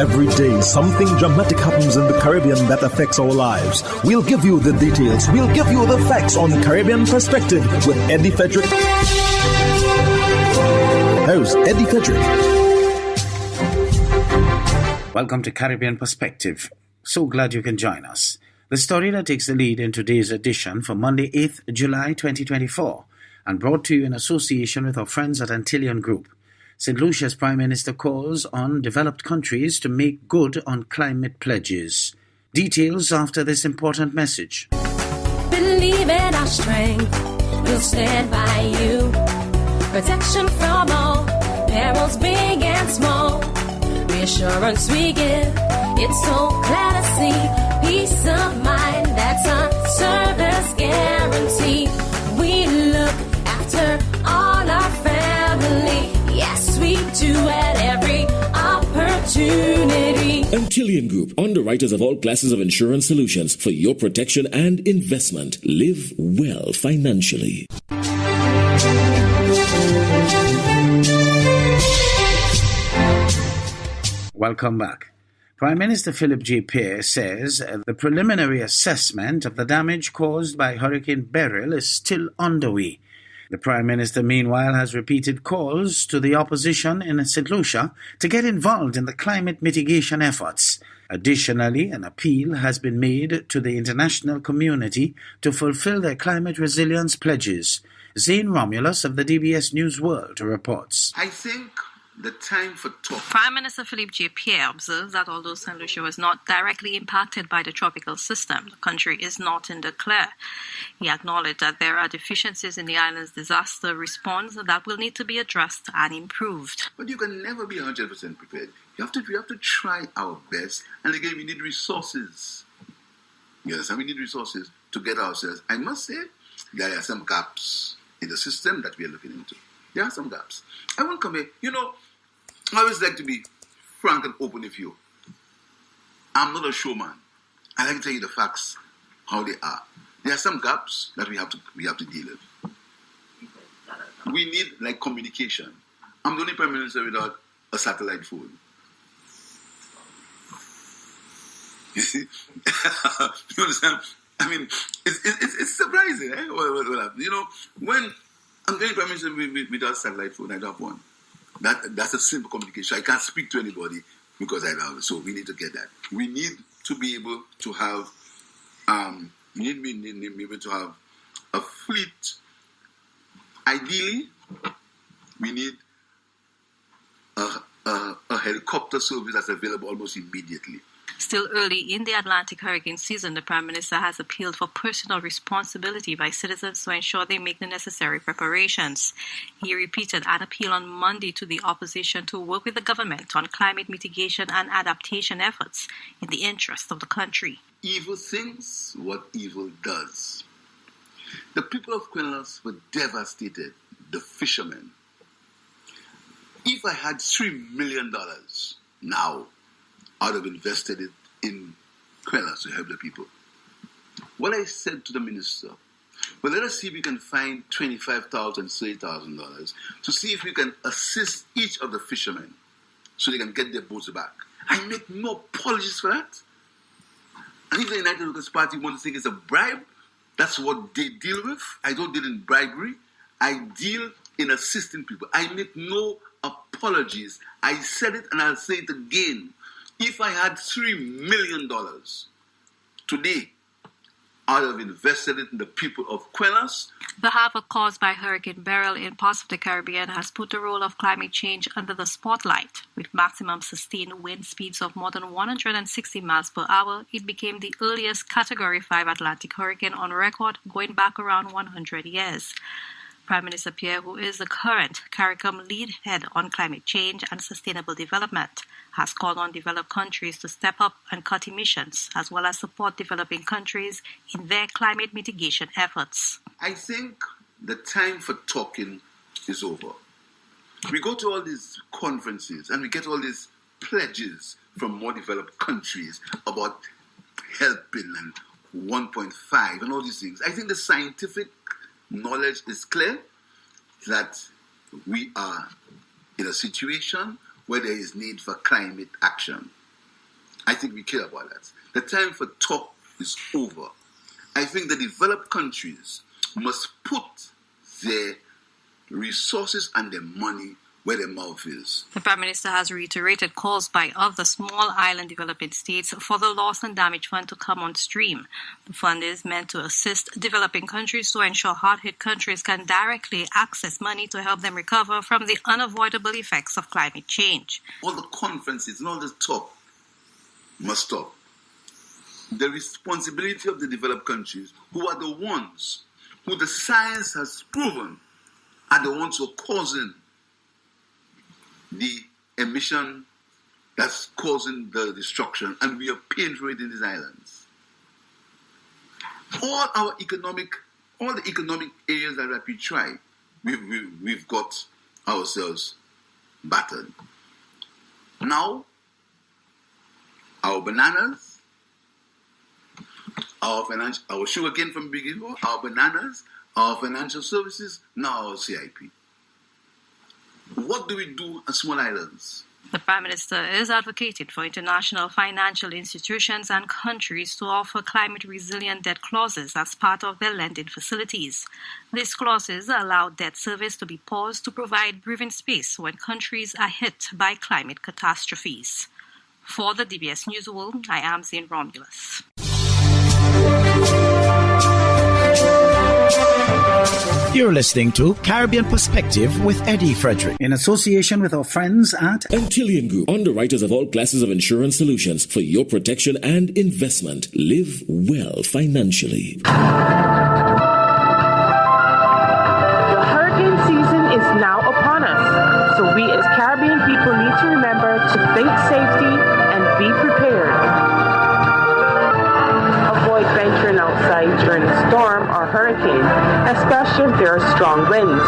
Every day, something dramatic happens in the Caribbean that affects our lives. We'll give you the details. We'll give you the facts on Caribbean Perspective with Eddie Frederick. Host Eddie Frederick. Welcome to Caribbean Perspective. So glad you can join us. The story that takes the lead in today's edition for Monday, 8th July 2024, and brought to you in association with our friends at Antillean Group. St. Lucia's Prime Minister calls on developed countries to make good on climate pledges. Details after this important message. Believe in our strength, we'll stand by you. Protection from all, perils big and small. Reassurance we give, it's so glad to see. Peace of mind, that's our service guarantee. We look after all our family. Yes, we do at every opportunity. Antillean Group, underwriters of all classes of insurance solutions for your protection and investment. Live well financially. Welcome back. Prime Minister Philip J. Pierre says the preliminary assessment of the damage caused by Hurricane Beryl is still underway. The Prime Minister, meanwhile, has repeated calls to the opposition in St. Lucia to get involved in the climate mitigation efforts. Additionally, an appeal has been made to the international community to fulfill their climate resilience pledges. Zane Romulus of the DBS News World reports. I think the time for talk. Prime Minister Philippe J. Pierre observes that although St. Lucia was not directly impacted by the tropical system, the country is not in the clear. He acknowledged that there are deficiencies in the island's disaster response that will need to be addressed and improved. But you can never be 100% prepared. We have to try our best, and again, we need resources. Yes, and we need resources to get ourselves. I must say, there are some gaps in the system that we are looking into. There are some gaps. I won't come here. I always like to be frank and open with you. I'm not a showman. I like to tell you the facts, how they are. There are some gaps that we have to deal with. We need communication. I'm the only Prime Minister without a satellite phone. You see? You understand? I mean, it's surprising, eh? What happened? When I'm the only Prime Minister without a satellite phone, I don't have one. That's a simple communication. I can't speak to anybody because I don't have it. So we need to get that. We need to be able to have a fleet. Ideally, we need a helicopter service that's available almost immediately. Still early in the Atlantic hurricane season, the Prime Minister has appealed for personal responsibility by citizens to ensure they make the necessary preparations. He repeated an appeal on Monday to the opposition to work with the government on climate mitigation and adaptation efforts in the interest of the country. Evil thinks what evil does. The people of Quinlas were devastated, the fishermen. If I had $3 million now, I'd have invested it in Quinlas to help the people. What I said to the minister, well, let us see if we can find $25,000, $30,000 to see if we can assist each of the fishermen so they can get their boats back. I make no apologies for that. And if the United Workers' Party wants to think it's a bribe, that's what they deal with. I don't deal in bribery. I deal in assisting people. I make no apologies. I said it and I'll say it again. If I had $3 million today, I'd have invested it in the people of Quinlas. The havoc caused by Hurricane Beryl in parts of the Caribbean has put the role of climate change under the spotlight. With maximum sustained wind speeds of more than 160 miles per hour, it became the earliest Category 5 Atlantic hurricane on record, going back around 100 years. Prime Minister Pierre, who is the current CARICOM lead head on climate change and sustainable development, has called on developed countries to step up and cut emissions, as well as support developing countries in their climate mitigation efforts. I think the time for talking is over. We go to all these conferences and we get all these pledges from more developed countries about helping and 1.5 and all these things. I think the scientific knowledge is clear that we are in a situation where there is need for climate action. I think we care about that. The time for talk is over. I think the developed countries must put their resources and their money where their mouth is. The Prime Minister has reiterated calls by other small island developing states for the Loss and Damage Fund to come on stream. The fund is meant to assist developing countries to ensure hard-hit countries can directly access money to help them recover from the unavoidable effects of climate change. All the conferences and all the talk must stop. The responsibility of the developed countries, who are the ones who the science has proven are the ones who are causing the emission that's causing the destruction, and we are paying for it in these islands. All the economic areas that we try, we've got ourselves battered. Now, our bananas, our sugarcane from Big Eagle, our bananas, our financial services, now our CIP. What do we do at small islands? The Prime Minister is advocating for international financial institutions and countries to offer climate-resilient debt clauses as part of their lending facilities. These clauses allow debt service to be paused to provide breathing space when countries are hit by climate catastrophes. For the DBS Newsworld, I am Zane Romulus. You're listening to Caribbean Perspective with Eddie Frederick, in association with our friends at Antillian Group, underwriters of all classes of insurance solutions for your protection and investment. Live well financially. The hurricane season is now upon us, so we as Caribbean people need to remember to think safety and be prepared. Avoid venturing outside during a storm or hurricane, especially if there are strong winds.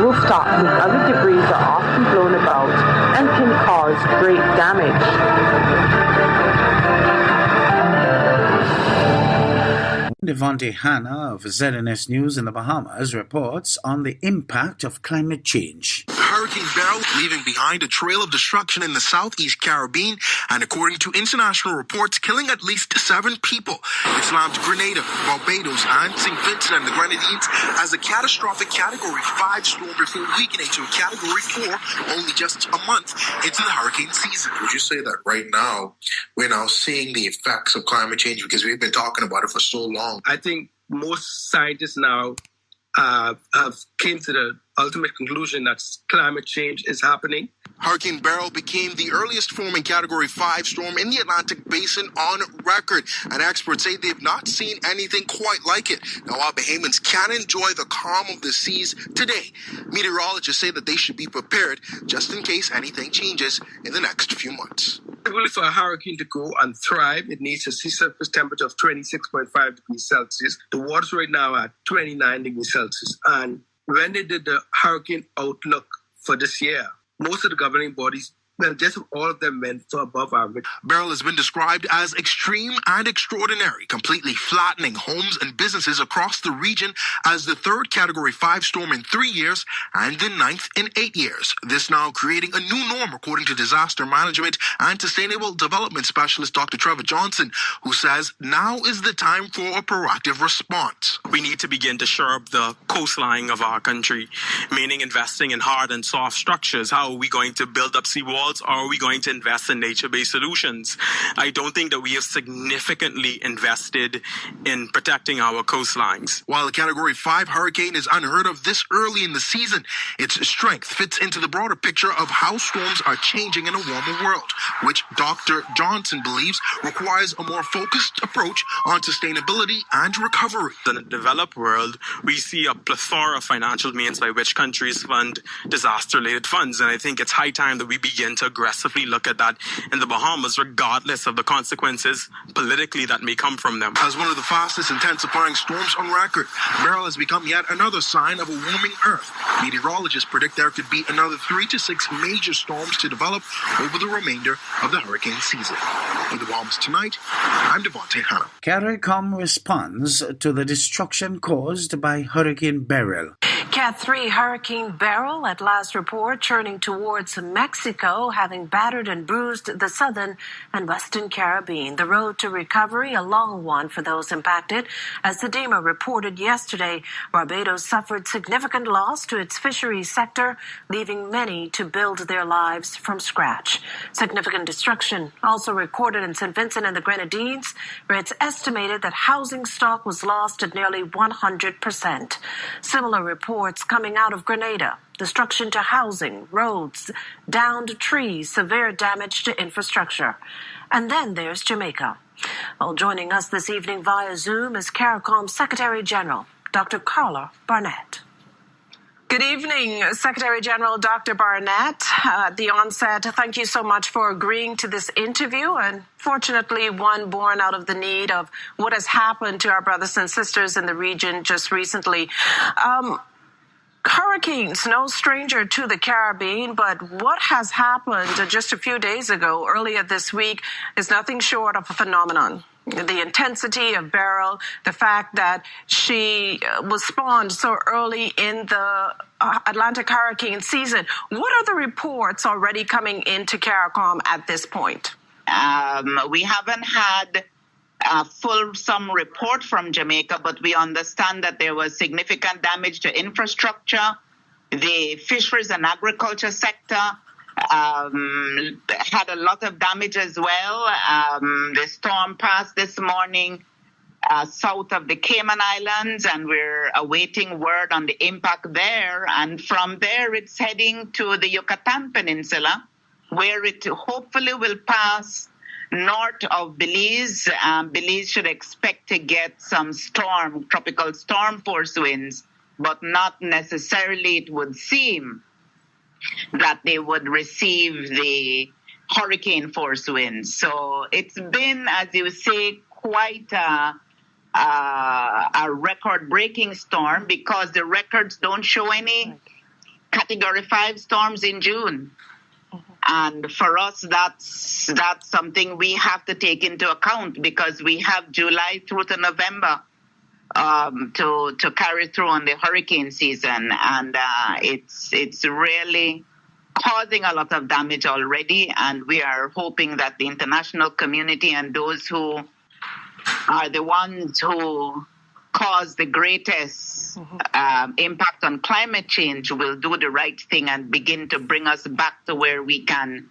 Rooftops and other debris are often blown about and can cause great damage. Devontae Hanna of ZNS News in the Bahamas reports on the impact of climate change. Hurricane Beryl leaving behind a trail of destruction in the southeast Caribbean, and according to international reports, killing at least 7 people. It slammed Grenada, Barbados, and St. Vincent and the Grenadines as a catastrophic Category 5 storm before weakening to a Category 4 only just a month into the hurricane season. Would you say that right now we're now seeing the effects of climate change because we've been talking about it for so long? I think most scientists now have came to the ultimate conclusion that climate change is happening. Hurricane Beryl became the earliest forming Category 5 storm in the Atlantic Basin on record, and experts say they've not seen anything quite like it. Now, our Bahamians can enjoy the calm of the seas today. Meteorologists say that they should be prepared just in case anything changes in the next few months. Really, for a hurricane to go and thrive, it needs a sea surface temperature of 26.5 degrees Celsius. The water's right now at 29 degrees Celsius. And when they did the hurricane outlook for this year, most of the governing bodies, well, just all of them went for above average. Beryl has been described as extreme and extraordinary, completely flattening homes and businesses across the region as the 3rd Category 5 storm in 3 years and the 9th in 8 years. This now creating a new norm, according to disaster management and sustainable development specialist Dr. Trevor Johnson, who says now is the time for a proactive response. We need to begin to shore up the coastline of our country, meaning investing in hard and soft structures. How are we going to build up seawalls? Or are we going to invest in nature-based solutions? I don't think that we have significantly invested in protecting our coastlines. While a Category 5 hurricane is unheard of this early in the season, its strength fits into the broader picture of how storms are changing in a warmer world, which Dr. Johnson believes requires a more focused approach on sustainability and recovery. In the developed world, we see a plethora of financial means by which countries fund disaster-related funds, and I think it's high time that we begin to aggressively look at that in the Bahamas, regardless of the consequences politically that may come from them. As one of the fastest intensifying storms on record, Beryl has become yet another sign of a warming Earth. Meteorologists predict there could be another 3 to 6 major storms to develop over the remainder of the hurricane season. In the Bahamas tonight, I'm Devontae Hanna. CARICOM responds to the destruction caused by Hurricane Beryl. Cat 3 Hurricane Beryl, at last report, churning towards Mexico, having battered and bruised the southern and western Caribbean. The road to recovery, a long one for those impacted. As the DEMA reported yesterday, Barbados suffered significant loss to its fisheries sector, leaving many to build their lives from scratch. Significant destruction also recorded in St. Vincent and the Grenadines, where it's estimated that housing stock was lost at nearly 100%. Similar reports coming out of Grenada. Destruction to housing, roads, downed trees, severe damage to infrastructure. And then there's Jamaica. Well, joining us this evening via Zoom is CARICOM Secretary General, Dr. Carla Barnett. Good evening, Secretary General Dr. Barnett. At the onset, thank you so much for agreeing to this interview, and fortunately one born out of the need of what has happened to our brothers and sisters in the region just recently. Hurricanes, no stranger to the Caribbean, but what has happened just a few days ago, earlier this week, is nothing short of a phenomenon. The intensity of Beryl, the fact that she was spawned so early in the Atlantic hurricane season. What are the reports already coming into CARICOM at this point? We haven't had a fulsome report from Jamaica, but we understand that there was significant damage to infrastructure. The fisheries and agriculture sector had a lot of damage as well. The storm passed this morning south of the Cayman Islands, and we're awaiting word on the impact there. And from there, it's heading to the Yucatan Peninsula, where it hopefully will pass north of Belize. Belize should expect to get some tropical storm force winds, but not necessarily, it would seem, that they would receive the hurricane force winds. So it's been, as you say, quite a record-breaking storm, because the records don't show any Category 5 storms in June. And for us, that's something we have to take into account, because we have July through to November to carry through on the hurricane season. And it's really causing a lot of damage already. And we are hoping that the international community and those who are the ones who cause the greatest impact on climate change will do the right thing and begin to bring us back to where we can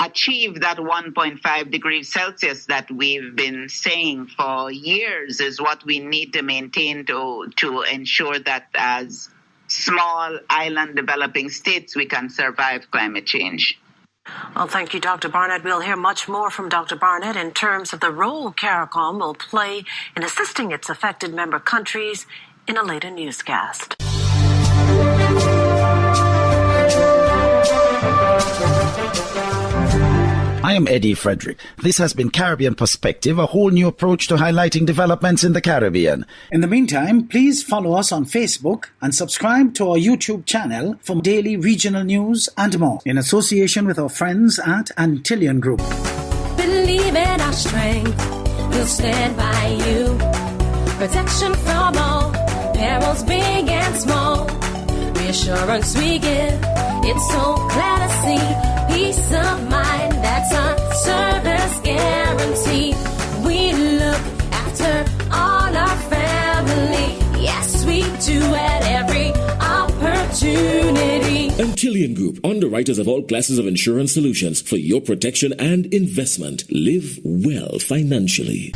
achieve that 1.5 degrees Celsius that we've been saying for years is what we need to maintain to ensure that as small island developing states we can survive climate change. Well, thank you, Dr. Barnett. We'll hear much more from Dr. Barnett in terms of the role CARICOM will play in assisting its affected member countries in a later newscast. I am Eddie Frederick. This has been Caribbean Perspective, a whole new approach to highlighting developments in the Caribbean. In the meantime, please follow us on Facebook and subscribe to our YouTube channel for daily regional news and more, in association with our friends at Antillian Group. Believe in our strength, we'll stand by you. Protection from all perils, big and small. Reassurance we give, it's so glad to see. Peace of mind, that's our service guarantee. We look after all our family. Yes, we do at every opportunity. Antillian Group, underwriters of all classes of insurance solutions for your protection and investment. Live well financially.